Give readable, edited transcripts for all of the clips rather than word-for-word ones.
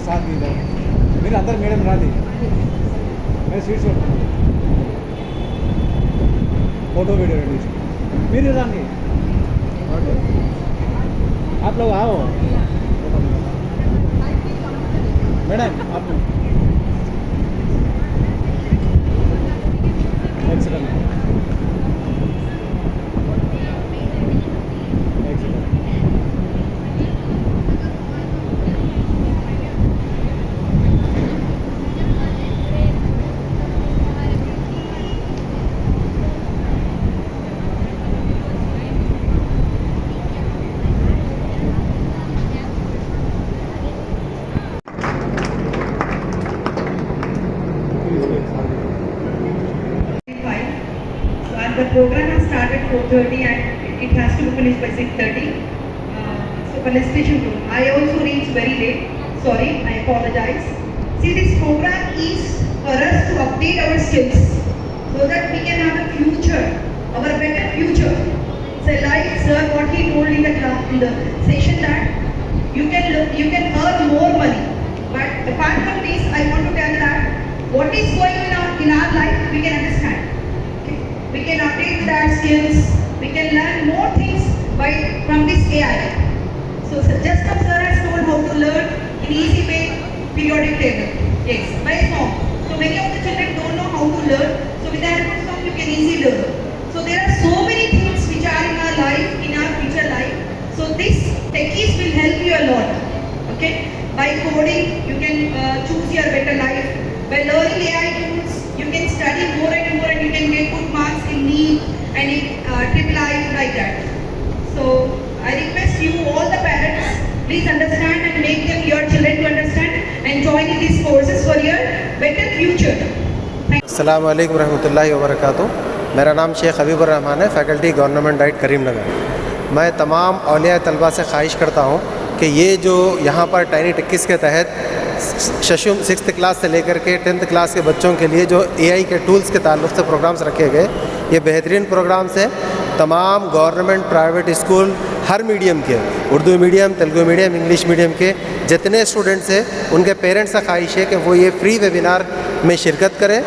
साथ दीजिए मेरे अंदर मैडम राधी मैं sweet shop photo video ready मेरे रानी आप लोग आओ मैडम आप excellent The program has started 4:30 and it has to be finished by 6:30. So felicitation to I also reached very late. Sorry, I apologize. See, this program is for us to update our skills so that we can have a future, our better future. So like sir, what he told in the class, in the session, that you can earn more money. But apart from this, I want to tell that what is going on in our life, we can understand. We can update our skills, we can learn more things from this AI. So just as sir has told how to learn in easy way periodic table. Yes, by song. So many of the children don't know how to learn. So with the help of song you can easily learn. So there are so many things which are in our life, in our future life. So this techies will help you a lot. Okay? By coding you can choose your better life. By learning AI tools, you can study more and more and you can get good marks in NEET and in III like that. So I request you, all the parents, please understand and make them your children to understand and join in these courses for your better future. अस्सलामु अलैकुम रहमतुल्लाहि व बरकातुहू। मेरा नाम शेख हबीबुर रहमान है, faculty government diet Karimnagar. मैं तमाम औलिया तलबा से ख्वाहिश करता हूँ कि ये जो यहाँ पर टाइनी टेक्कीज़ के तहत 6th क्लास से लेकर के 10th क्लास के बच्चों के लिए जो AI के टूल्स के ताल्लुक़ से प्रोग्राम्स रखे गए, ये बेहतरीन प्रोग्राम्स हैं। तमाम गवर्नमेंट प्राइवेट स्कूल हर मीडियम के, Urdu medium, Telugu medium, English medium के जितने स्टूडेंट्स हैं उनके पेरेंट्स से ख्वाहिश है कि वो ये फ्री वेबिनार में शिरकत करें,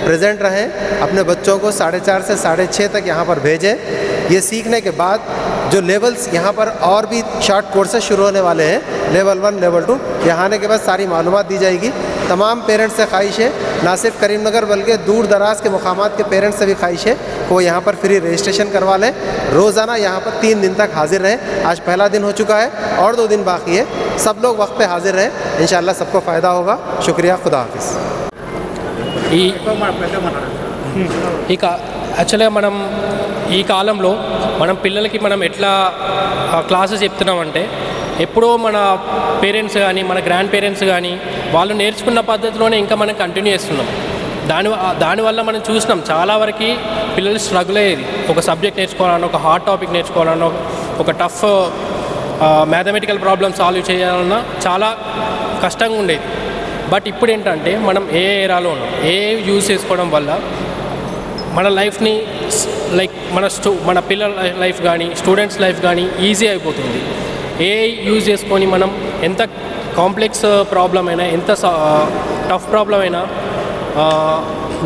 प्रेजेंट रहें, अपने बच्चों को 4:30 से 6:30 तक यहाँ पर भेजें। ये सीखने के बाद जो लेवल्स यहाँ पर और भी शॉर्ट कोर्सेज शुरू होने वाले हैं, लेवल 1, लेवल 2, यहाँ आने के बाद सारी मालूमात दी जाएगी। तमाम पेरेंट्स से ख्वाहिश है, ना सिर्फ करीमनगर बल्कि दूर दराज के मुकामात के पेरेंट्स से भी ख्वाहिश है कि वो यहाँ पर फ्री रजिस्ट्रेशन करवा लें। रोज़ाना यहाँ पर 3 दिन तक हाजिर रहें। आज पहला दिन हो चुका है और 2 दिन बाकी है। सब लोग वक्त पे हाजिर रहें, इंशाअल्लाह सबको फ़ायदा होगा। शुक्रिया, खुदा हाफिज़। ఇక యాక్చువల్గా మనం ఈ కాలంలో మనం పిల్లలకి మనం ఎట్లా క్లాసెస్ చెప్తున్నామంటే, ఎప్పుడో మన పేరెంట్స్ కానీ మన గ్రాండ్ పేరెంట్స్ కానీ వాళ్ళు నేర్చుకున్న పద్ధతిలోనే ఇంకా మనం కంటిన్యూ చేస్తున్నాం. దానివల్ల మనం చూసినాం చాలా వరకు పిల్లలు స్ట్రగుల్ అయ్యేది. ఒక సబ్జెక్ట్ నేర్చుకోవాలన్నా, ఒక హార్డ్ టాపిక్ నేర్చుకోవాలన్నా, ఒక టఫ్ మ్యాథమెటికల్ ప్రాబ్లమ్ సాల్వ్ చేయాలన్నా చాలా కష్టంగా ఉండేది. బట్ ఇప్పుడు ఏంటంటే మనం ఏ ఏరాలో ఉన్నాం, ఏ యూజ్ చేసుకోవడం వల్ల మన లైఫ్ని మన పిల్లల లైఫ్ కానీ స్టూడెంట్స్ లైఫ్ కానీ ఈజీ అయిపోతుంది. ఏ యూజ్ చేసుకొని మనం ఎంత కాంప్లెక్స్ ప్రాబ్లం అయినా, ఎంత టఫ్ ప్రాబ్లం అయినా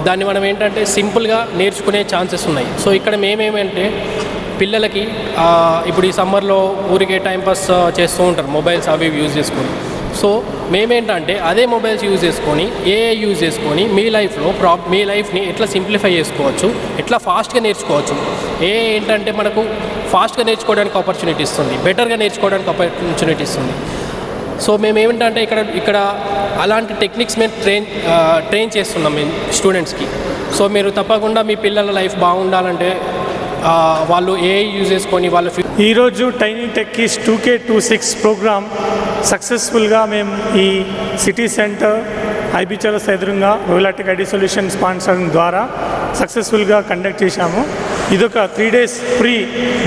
దాన్ని మనం ఏంటంటే సింపుల్గా నేర్చుకునే ఛాన్సెస్ ఉన్నాయి. సో ఇక్కడ మేమేమంటే పిల్లలకి ఇప్పుడు ఈ సమ్మర్లో ఊరికే టైంపాస్ చేస్తూ ఉంటారు, మొబైల్స్ అవి యూజ్ చేసుకొని. సో మేమేంటంటే అదే మొబైల్స్ యూజ్ చేసుకొని, ఏఐ యూజ్ చేసుకొని మీ లైఫ్ని ఎట్లా సింప్లిఫై చేసుకోవచ్చు, ఎట్లా ఫాస్ట్గా నేర్చుకోవచ్చు. ఏఐ ఏంటంటే మనకు ఫాస్ట్గా నేర్చుకోవడానికి ఆపర్చునిటీ ఇస్తుంది, బెటర్గా నేర్చుకోవడానికి ఆపర్చునిటీ ఇస్తుంది. సో మేమేంటంటే ఇక్కడ అలాంటి టెక్నిక్స్ మేము ట్రైన్ చేస్తున్నాం మేము స్టూడెంట్స్కి. సో మీరు తప్పకుండా మీ పిల్లల లైఫ్ బాగుండాలంటే వాళ్ళు ఏఐ యూజ్ చేసుకొని వాళ్ళ ఈరోజు టైనీ టెక్కీస్ 2K26 ప్రోగ్రామ్ సక్సెస్ఫుల్గా మేము ఈ సిటీ సెంటర్ ఐబీ చౌరస్తా ఎదురుగా రోలాటిక్ ఐడి సొల్యూషన్ స్పాన్సరింగ్ ద్వారా సక్సెస్ఫుల్గా కండక్ట్ చేశాము. ఇదొక 3 days free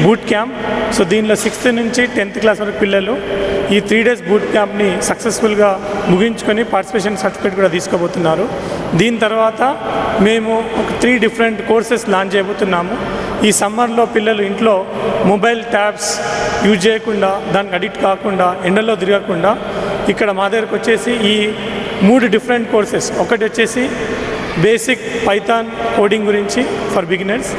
boot camp. So దీనిలో 6th నుంచి 10th క్లాస్ వరకు పిల్లలు ఈ 3 days బూట్ క్యాంప్ని సక్సెస్ఫుల్గా ముగించుకొని పార్టిసిపేషన్ సర్టిఫికేట్ కూడా తీసుకోబోతున్నారు. దీని తర్వాత మేము ఒక 3 different కోర్సెస్ లాంచ్ చేయబోతున్నాము. ఈ సమ్మర్లో పిల్లలు ఇంట్లో మొబైల్ ట్యాబ్స్ యూజ్ చేయకుండా, దానికి అడిక్ట్ కాకుండా, ఎండలో తిరగకుండా ఇక్కడ మా దగ్గరకు వచ్చేసి ఈ 3 డిఫరెంట్ కోర్సెస్, ఒకటి వచ్చేసి బేసిక్ పైథాన్ కోడింగ్ గురించి for beginners,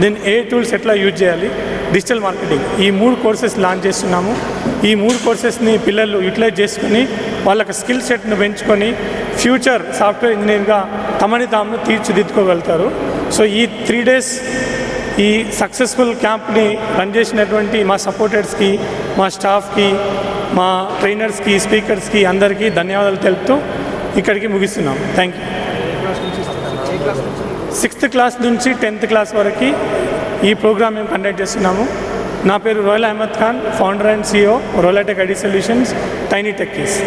then a tools ఎట్లా యూజ్ చేయాలి, డిజిటల్ మార్కెటింగ్, ఈ 3 కోర్సెస్ లాంచ్ చేస్తున్నాము. ఈ 3 కోర్సెస్ని పిల్లలు యూటిలైజ్ చేసుకుని వాళ్ళకి స్కిల్ సెట్ను పెంచుకొని ఫ్యూచర్ సాఫ్ట్వేర్ ఇంజనీర్గా తమని తాము తీర్చిదిద్దుకోగలుగుతారు. సో ఈ 3 డేస్ ఈ సక్సెస్ఫుల్ క్యాంప్ని రన్ చేసినటువంటి మా సపోర్టర్స్కి, మా స్టాఫ్కి, మా ట్రైనర్స్కి, స్పీకర్స్కి అందరికీ ధన్యవాదాలు తెలుపుతూ ఇక్కడికి ముగిస్తున్నాం. Thank you. 6th క్లాస్ నుంచి 10th క్లాస్ వరకు ఈ ప్రోగ్రామ్ మేము కండక్ట్ చేస్తున్నాము. నా పేరు Royal Ahmed Khan, founder and CEO Royal Tech ID Solutions, Tiny techies.